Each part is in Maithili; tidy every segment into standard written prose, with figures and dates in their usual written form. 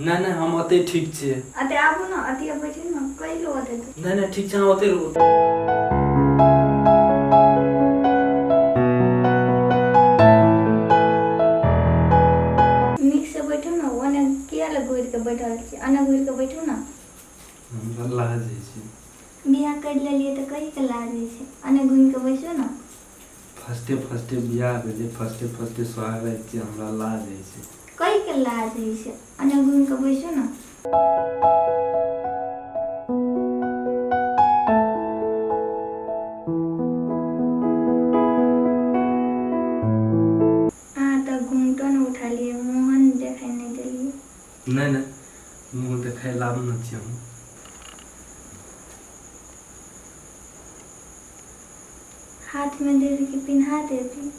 नहीं नहीं हम अते ठीक छे। अते आबू ना अते बैठे ना कई लो अते नहीं नहीं ठीक छे हम अते रहो। नीक से बैठो ना ओने किया ले घुर के बैठल छी अने घुर के बैठो ना। हमरा लाज है छी। बियाह कर लेलिए त कई के लाज है छी अने घुर के बैठो ना। फर्स्टे बियाह भेले फर्स्टे स्वागत छी हमरा लाज है छी। कई के लाज है छी अने घुर के बैठो ना। नहीं नहीं मुँह देखाय लाभ न छी हम। हाथ में दे के पिन्हा देती।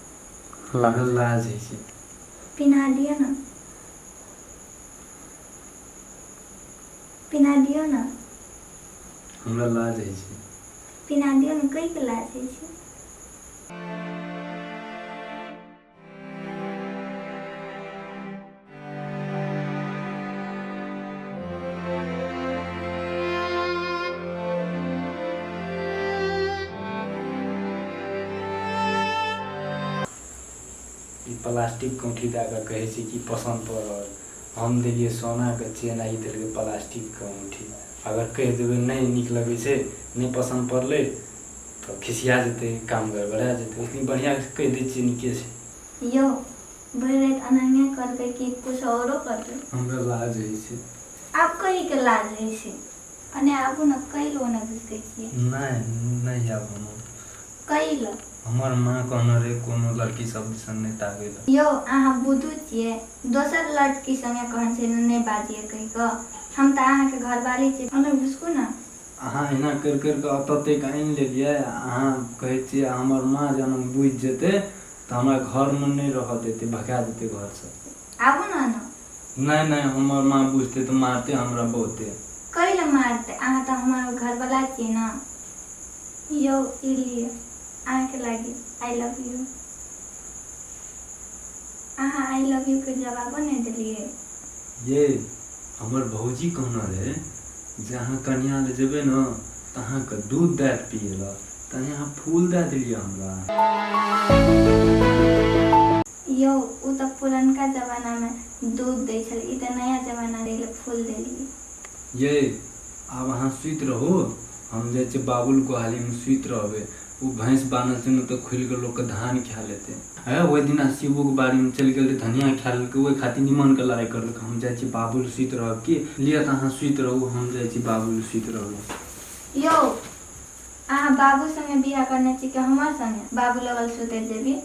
लागल लाज है छी। पिन्हा दियो ना। पिन्हा दियो ना। हमरा लाज है छी। पिन्हा दियो ना कई के लाज है छी। प्लास्टिक कौठी दे के कहे छी कि पसंद पड़ल हम दिलिए सोना के चेन आई दिलिए प्लास्टिक कौठी अगर कह देवे नहीं निक लगे से नहीं पसंद पड़ले तो खिसिया जेते काम गड़बड़ा जेते इतनी बढ़िया कह दे छी निके से। यो भर रात अनन्या करके कि कुछ औरो करके हमरा लाज है से। आप कहीं के लाज है से अने आपो न कई लो न घुसके किए नहीं आब हम कई लो हमर मां कहने रे कोनो लड़की सब दिसन नहीं ताके ला। यो आहा बुद्धू छिए दोसर लड़की संगे कहन से नहीं बाजिए कहि क हम त आहा के घरवाली छी अने घुसको ना। अहाँ एना कर के अतते आइन लेलिए अहाँ कहे छी हमर मां जन बुझ जेते त हमरा घर में नहीं रह देते भगा देते घर से। आबो ना ना नहीं हमर मां बुझते तो मारते हमरा बहुते। कइले मारते आहा त हमार घरवाला छी ना। यो इलिए आहा के लागी आई लव यू। आहा आई लव यू के जवाब नहीं दिलिए। ये हमर भौजी कहना रहे जहाँ कन्या ले जेबे न तहाँ के दूध दैत पिएला त यहाँ फूल दे दिलिए हमरा। यो उ त पुरनका जमाना में दूध दे छल ई त नया जमाना रे फूल देलिए। ये अब अहाँ सुत रहो हम जाए छे बाबुल को हाली में सुत रहबे वो भैंस बानल से न तो खुल के लोग के धान खा लेते है वो दिन शिवो के बाड़ी में चल गए धनिया खा लेके वो खातिर निमन के लड़ाई कर हम जाए छे बाबुल सुत रहब की लिए त अहाँ सुत रहो हम जाए छे बाबुल सुत रहो। यो आहा बाबू संगे बियाह करने छी के हमर संगे बाबू लगल सुते देबी।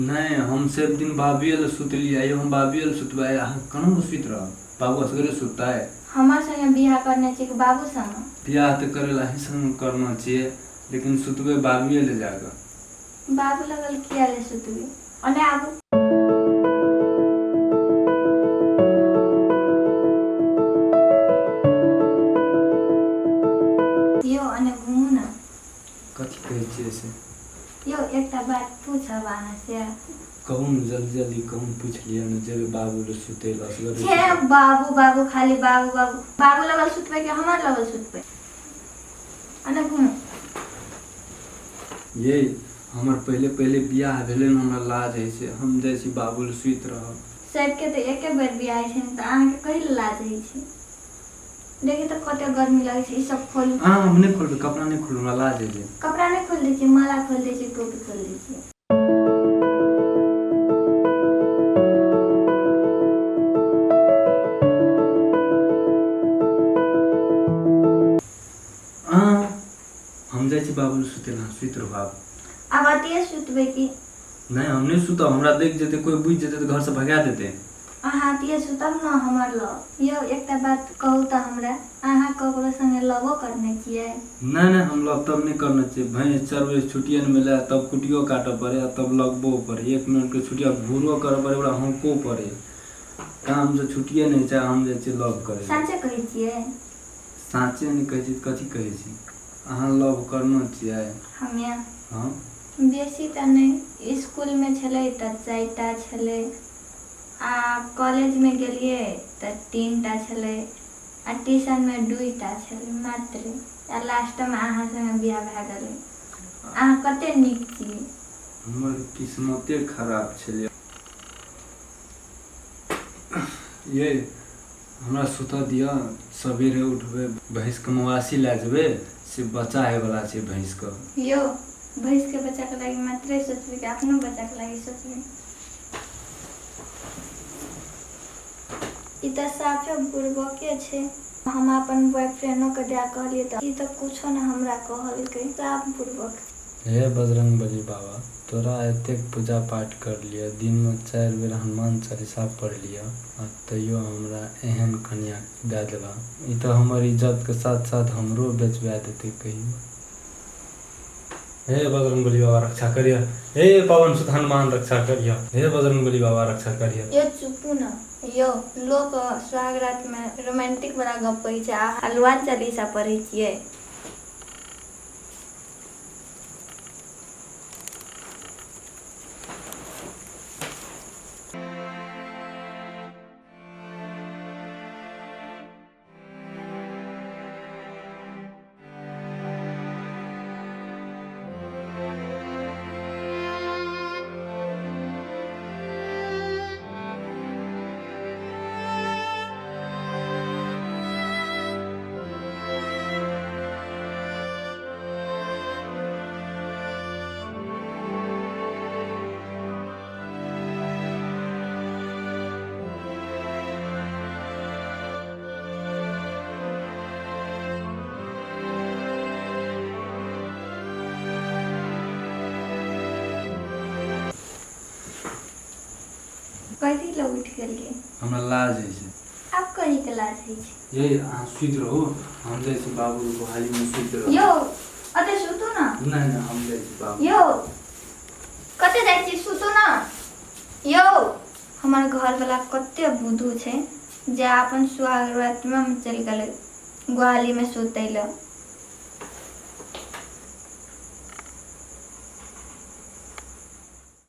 नहीं हम सब दिन बाबियल सुतलिए आयो हम बाबियल सुतबे अहाँ कनो सुत रह बाबू असगरे सुतता है। हमर संगे बियाह करने छी के बाबू संगे बियाह तो करेला ही संग करना चाहिए लेकिन सुतबे बाबियल ले जाकर बाबू लगल किया ले सुतबी अने आबू। यो अने घुमू ना। कथी कहे छिए से यो एकटा बात पूछब अहाँ से कहूँ जल्दी कहूँ पूछ लिया न जब बाबू ले सुतेला असगरे छे बाबू खाली बाबू लगल सुतबे के हमर लगल सुतबे अने घुमू। ये हमर पहले बियाह भेले न हमरा लाज है से हम जाए छी बाबू ले सुत रहब। सबके तो एके बेर बियाह छै त अहाँ के कहि लाज है छै। देखि त कते गर्मी लागे छै ई सब खोल हां हम नहीं खोलबे कपड़ा नहीं खोलबे हमरा लाज है जे कपड़ा नहीं खोल दै छी माला खोल दै छी टोपी खोल दै छी। हम जाए छी बाबू सुतेला सुत रहो अब अतिए सुतबे की नहीं हम नहीं सुतब हमरा देख जेते कोई बुझ जेते तो घर से भगा देते। अहाँ अतिए सुतब न हमर ल यो एकटा बात कहू त हमरा अहाँ ककरो संगे लवो करने छिए। नहीं हम लव तब नहीं करना चाहिए भैंस चरवे छुट्टिए न मिले तब कुटियो काटे पड़े तब लगबो पड़े 1 मिनट के छुट्टिया घूरो करे पड़े ओकरा हमको पड़े काम से छुट्टिए नहीं चाहे हम जे छै लव करे। साचे कहै छिए साचे नहीं कहै छी कथी कहै छी अहाँ लव करना चाहिए। हम्या हां बेसी त नहीं स्कूल में छले त 4टा छले कॉलेज में गेलिए तऽ 3टा छलै आ ट्यूशन में 2टा छलै मात्र आ लास्ट में अहाँ संगे बियाह भए गेलै। अहाँ कते नीक छी। हमर किस्मते खराब छलै। ये हमरा सुतऽ दिअ, सवेरे उठबै, भैंसके मवासी लए जेबै, से बच्चा होयवला छै भैंसके। यो भैंस के बच्चा के लागी मात्रे सोचबै कि अपनो बच्चा के लागी सोचबै। ई तऽ साफे बुड़बके छै। हम अपन बॉयफ्रेंडो के दे कहलिए तऽ ई तऽ कुछो न हमरा कहलकै, साफ बुड़बक। हे बजरंगबली बाबा, तोरा एतेक पूजा पाठ कर लिया, दिन में 4 बेर हनुमान चालीसा पढ़ लिया, आ तैयो हमरा एहन कन्या दे देला। ई तो हमर इज्जत के साथ साथ हमरो बेचवा देते कहियो। हे बजरंगबली बाबा रक्षा करिया, हे पवन सुत हनुमान रक्षा करिया, हे बजरंगबली बाबा रक्षा करिया। यो चुपू न। यो लोग स्वागत में रोमांटिक वाला गप कहै छै, हनुमान चालीसा पढ़ै छियै। कथी लए उठि गेलियै? हमरा लाज होइ छै। आब कही के लाज होइ छै। ये अहाँ सुति रहू, हम जाइ छी बाबू गोहाली में सुति रहू। यो अते सुतू न। नहीं हम जाइ छी बाबू। यो कते जाइ छी, सुतू न। यो हमर घर वाला कते बुद्धू छै जे अपन स्वागत में चलि गेलै गोहाली में सुतै लए।